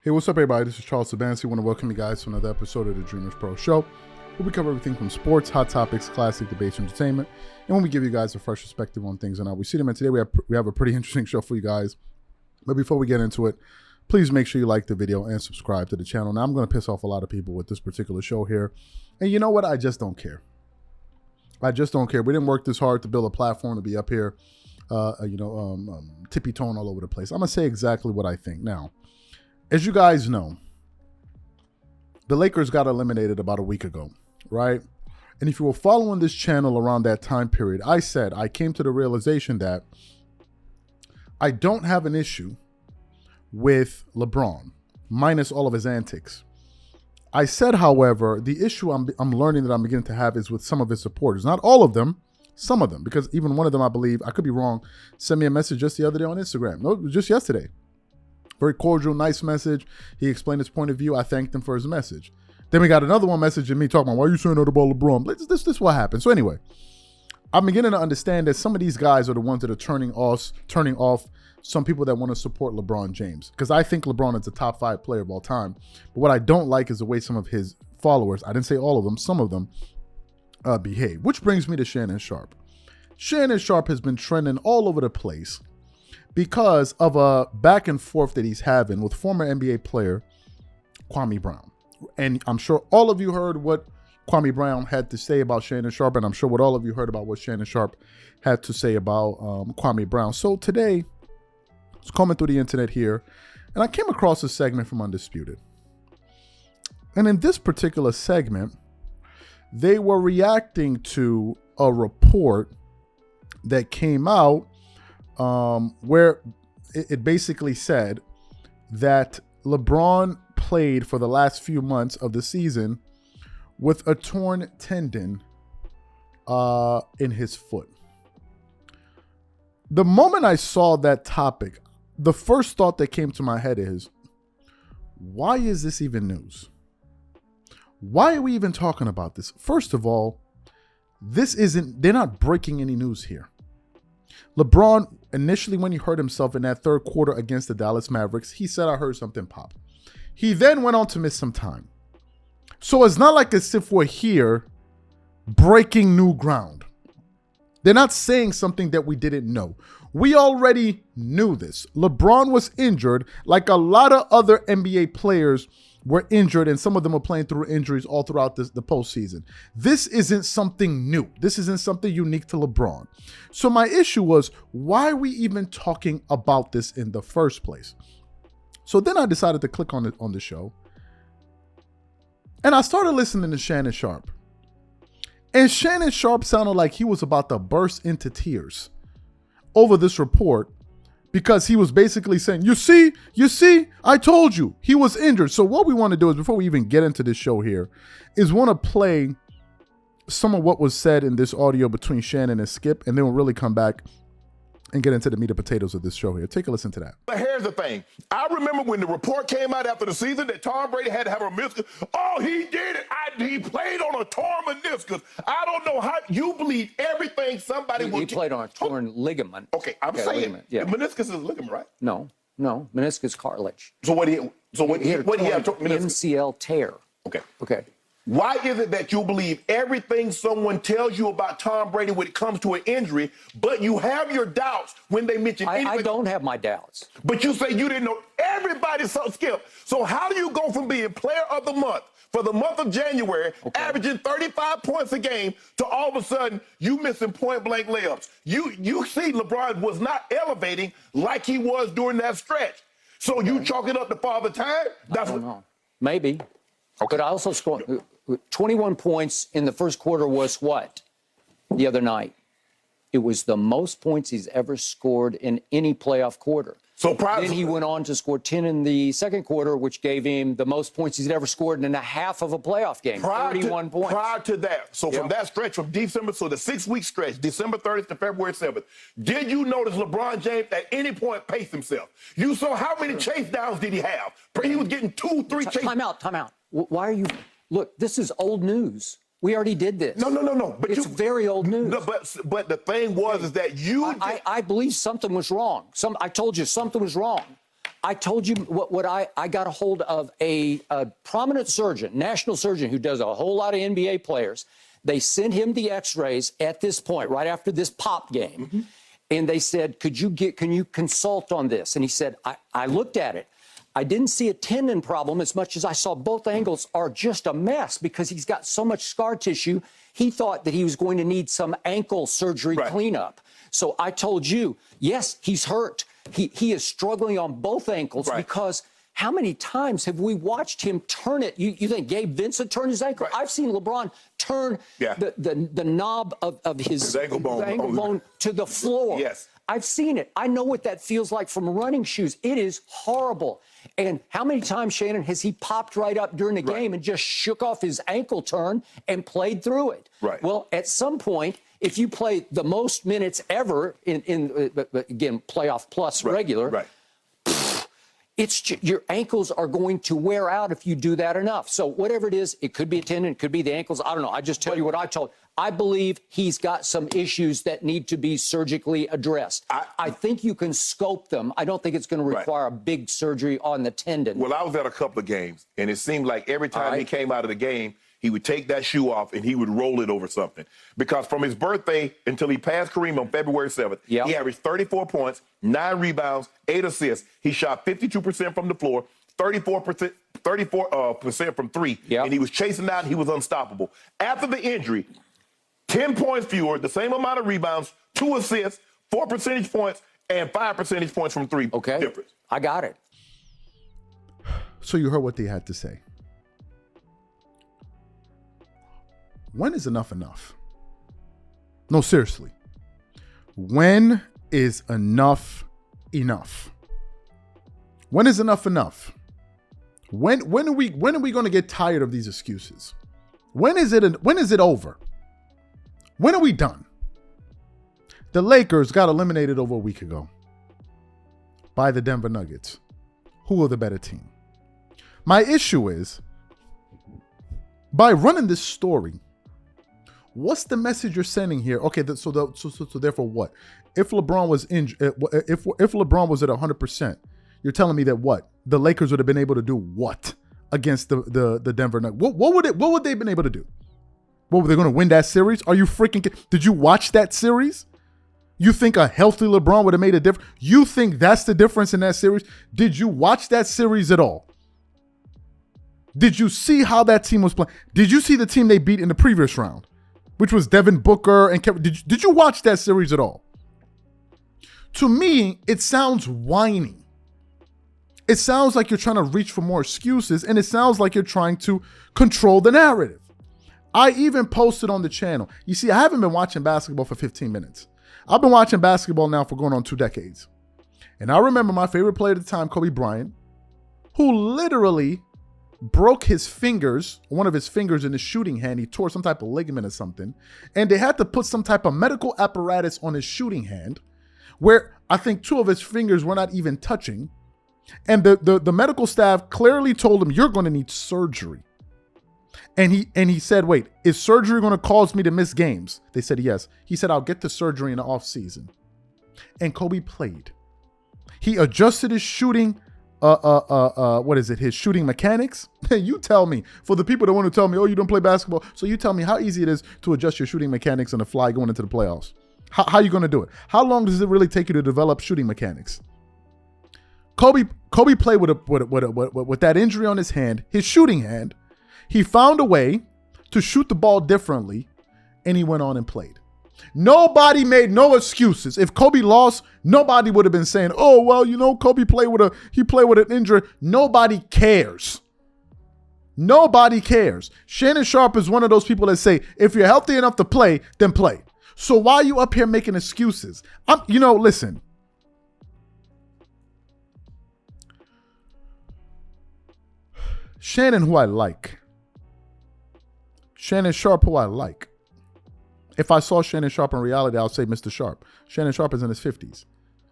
Hey, what's up, everybody? This is Charles Sabansi. I want to welcome you guys to another episode of the Dreamerspro Show, where we cover everything from sports, hot topics, classic debates, entertainment, and when we give you guys a fresh perspective on things and how we see them. And today we have a pretty interesting show for you guys. But before we get into it, please make sure you like the video and subscribe to the channel. Now, I'm going to piss off a lot of people with this particular show here. And you know what? I just don't care. I just don't care. We didn't work this hard to build a platform to be up here, tippy-toeing all over the place. I'm going to say exactly what I think. Now, as you guys know, the Lakers got eliminated about a week ago, right? And if you were following this channel around that time period, I came to the realization that I don't have an issue with LeBron, minus all of his antics. I said, however, the issue I'm learning that I'm beginning to have is with some of his supporters. Not all of them, some of them, because even one of them, I believe, I could be wrong, sent me a message just the other day on Instagram. No, just yesterday. Very cordial, nice message. He explained his point of view. I thanked him for his message. Then we got another one message and me talking about, why are you saying that about LeBron? This is what happened. So anyway, I'm beginning to understand that some of these guys are the ones that are turning off some people that want to support LeBron James. Because I think LeBron is a top 5 player of all time. But what I don't like is the way some of his followers, I didn't say all of them, some of them behave. Which brings me to Shannon Sharpe. Shannon Sharpe has been trending all over the place because of a back and forth that he's having with former NBA player Kwame Brown. And I'm sure all of you heard what Kwame Brown had to say about Shannon Sharpe, and I'm sure what all of you heard about what Shannon Sharpe had to say about Kwame Brown. So today, I was coming through the internet here, and I came across a segment from Undisputed. And in this particular segment, they were reacting to a report that came out where it basically said that LeBron played for the last few months of the season with a torn tendon in his foot. The moment I saw that topic, the first thought that came to my head is, why is this even news? Why are we even talking about this? First of all, they're not breaking any news here. LeBron, initially when he hurt himself in that third quarter against the Dallas Mavericks, he said, I heard something pop. He then went on to miss some time. So it's not like as if we're here breaking new ground. They're not saying something that we didn't know. We already knew this. LeBron was injured like a lot of other NBA players were injured, and some of them are playing through injuries all throughout the postseason. This isn't something new. This isn't something unique to LeBron. So my issue was, why are we even talking about this in the first place? So then I decided to click on the show, and I started listening to Shannon Sharpe. And Shannon Sharpe sounded like he was about to burst into tears over this report, because he was basically saying, you see, I told you he was injured. So what we want to do is, before we even get into this show here, is want to play some of what was said in this audio between Shannon and Skip, and then we'll really come back and get into the meat and potatoes of this show here. Take a listen to that. But here's the thing. I remember when the report came out after the season that Tom Brady had to have a meniscus. Oh, he did it. He played on a torn meniscus. I don't know how you believe everything somebody would. He played on a torn ligament. Okay, I'm saying ligament, yeah. Meniscus is a ligament, right? No, meniscus cartilage. So what do you have? MCL tear. Okay. Why is it that you believe everything someone tells you about Tom Brady when it comes to an injury, but you have your doubts when they mention anything? I don't have my doubts. But you say you didn't know. Everybody's so Skip. So how do you go from being player of the month for the month of January, averaging 35 points a game, to all of a sudden you missing point-blank layups? You see LeBron was not elevating like he was during that stretch. So you chalk it up to Father Time? I don't know. Maybe. Okay. But I also scored 21 points in the first quarter was what? The other night. It was the most points he's ever scored in any playoff quarter. So then he went on to score 10 in the second quarter, which gave him the most points he's ever scored in a half of a playoff game, 31 points. Prior to that, so from that stretch from December, so the 6-week stretch, December 30th to February 7th, did you notice LeBron James at any point pace himself? You saw how many chase downs did he have? He was getting 2, 3 chase. Time out. Why are you... Look, this is old news. We already did this. No. But it's very old news. No, but the thing was is that you... I believe something was wrong. I told you something was wrong. I told you what I got a hold of a prominent surgeon, national surgeon, who does a whole lot of NBA players. They sent him the x-rays at this point, right after this pop game. And they said, can you consult on this? And he said, I looked at it. I didn't see a tendon problem as much as I saw both ankles are just a mess because he's got so much scar tissue. He thought that he was going to need some ankle surgery cleanup. So I told you, yes, he's hurt. He is struggling on both ankles because how many times have we watched him turn it? You think Gabe Vincent turned his ankle? I've seen LeBron turn the knob of his ankle bone to the floor. Yes. I've seen it. I know what that feels like from running shoes. It is horrible. And how many times, Shannon, has he popped right up during the game and just shook off his ankle turn and played through it? Well, at some point, if you play the most minutes ever but again, playoff plus regular, your ankles are going to wear out if you do that enough. So whatever it is, it could be a tendon, it could be the ankles. I don't know. I just tell you what I told. I believe he's got some issues that need to be surgically addressed. I think you can scope them. I don't think it's going to require a big surgery on the tendon. Well, I was at a couple of games, and it seemed like every time he came out of the game, he would take that shoe off and he would roll it over something. Because from his birthday until he passed Kareem on February 7th, he averaged 34 points, 9 rebounds, 8 assists. He shot 52% from the floor, 34% from three, and he was chasing down. He was unstoppable. After the injury, 10 points fewer, the same amount of rebounds, 2 assists, 4 percentage points, and 5 percentage points from three. Difference. I got it. So you heard what they had to say. When is enough enough? No, seriously. When is enough enough? When is enough enough? When are we going to get tired of these excuses? When is it over? When are we done? The Lakers got eliminated over a week ago by the Denver Nuggets, who are the better team. My issue is, by running this story, what's the message you're sending here? Okay, so therefore what? If LeBron was injured, if LeBron was at 100%, you're telling me that what? The Lakers would have been able to do what against the Denver Nuggets? What would they have been able to do? What, were they going to win that series? Are you freaking... Did you watch that series? You think a healthy LeBron would have made a difference? You think that's the difference in that series? Did you watch that series at all? Did you see how that team was playing? Did you see the team they beat in the previous round, which was Devin Booker and Kevin? Did you watch that series at all? To me, it sounds whiny. It sounds like you're trying to reach for more excuses, and it sounds like you're trying to control the narrative. I even posted on the channel. You see, I haven't been watching basketball for 15 minutes. I've been watching basketball now for going on 2 decades. And I remember my favorite player at the time, Kobe Bryant, who literally broke his fingers, one of his fingers in his shooting hand. He tore some type of ligament or something. And they had to put some type of medical apparatus on his shooting hand where I think 2 of his fingers were not even touching. And the medical staff clearly told him, you're going to need surgery. And he said, wait, is surgery going to cause me to miss games? They said, yes. He said, I'll get the surgery in the off season. And Kobe played. He adjusted his shooting, his shooting mechanics. You tell me, for the people that want to tell me, oh, you don't play basketball. So you tell me how easy it is to adjust your shooting mechanics on the fly going into the playoffs. How are you going to do it? How long does it really take you to develop shooting mechanics? Kobe played with that injury on his hand, his shooting hand. He found a way to shoot the ball differently, and he went on and played. Nobody made no excuses. If Kobe lost, nobody would have been saying, oh, well, you know, Kobe played with an injury. Nobody cares. Nobody cares. Shannon Sharpe is one of those people that say, if you're healthy enough to play, then play. So why are you up here making excuses? Listen. Shannon, who I like. Shannon Sharpe, who I like. If I saw Shannon Sharpe in reality, I'll say Mr. Sharpe. Shannon Sharpe is in his 50s.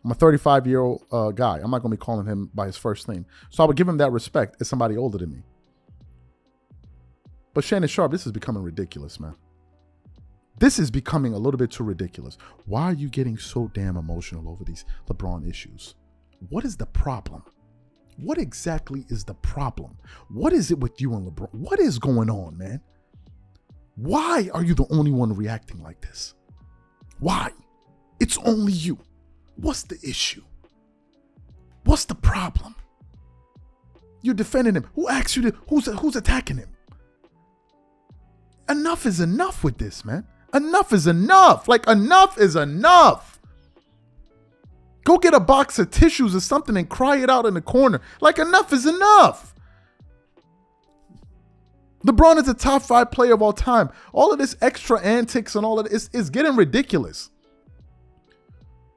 I'm a 35-year-old guy. I'm not going to be calling him by his first name. So I would give him that respect as somebody older than me. But Shannon Sharpe, this is becoming ridiculous, man. This is becoming a little bit too ridiculous. Why are you getting so damn emotional over these LeBron issues? What is the problem? What exactly is the problem? What is it with you and LeBron? What is going on, man? Why are you the only one reacting like this? Why? It's only you. What's the issue? What's the problem? You're defending him. Who asked you to? Who's attacking him? Enough is enough with this, man. Enough is enough. Like, enough is enough. Go get a box of tissues or something and cry it out in the corner. Like, enough is enough. LeBron is a top 5 player of all time. All of this extra antics and all of this is getting ridiculous.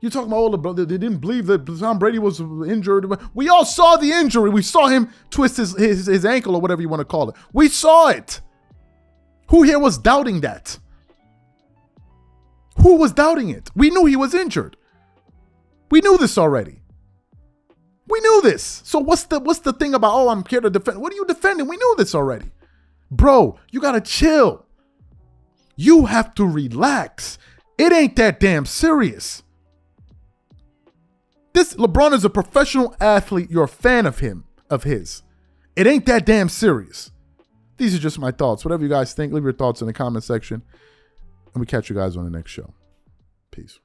You're talking about, oh, LeBron, they didn't believe that Tom Brady was injured. We all saw the injury. We saw him twist his ankle or whatever you want to call it. We saw it. Who here was doubting that? Who was doubting it? We knew he was injured. We knew this already. We knew this. So what's the thing about, oh, I'm here to defend? What are you defending? We knew this already. Bro, you got to chill. You have to relax. It ain't that damn serious. This LeBron is a professional athlete. You're a fan of his. It ain't that damn serious. These are just my thoughts. Whatever you guys think, leave your thoughts in the comment section. And we catch you guys on the next show. Peace.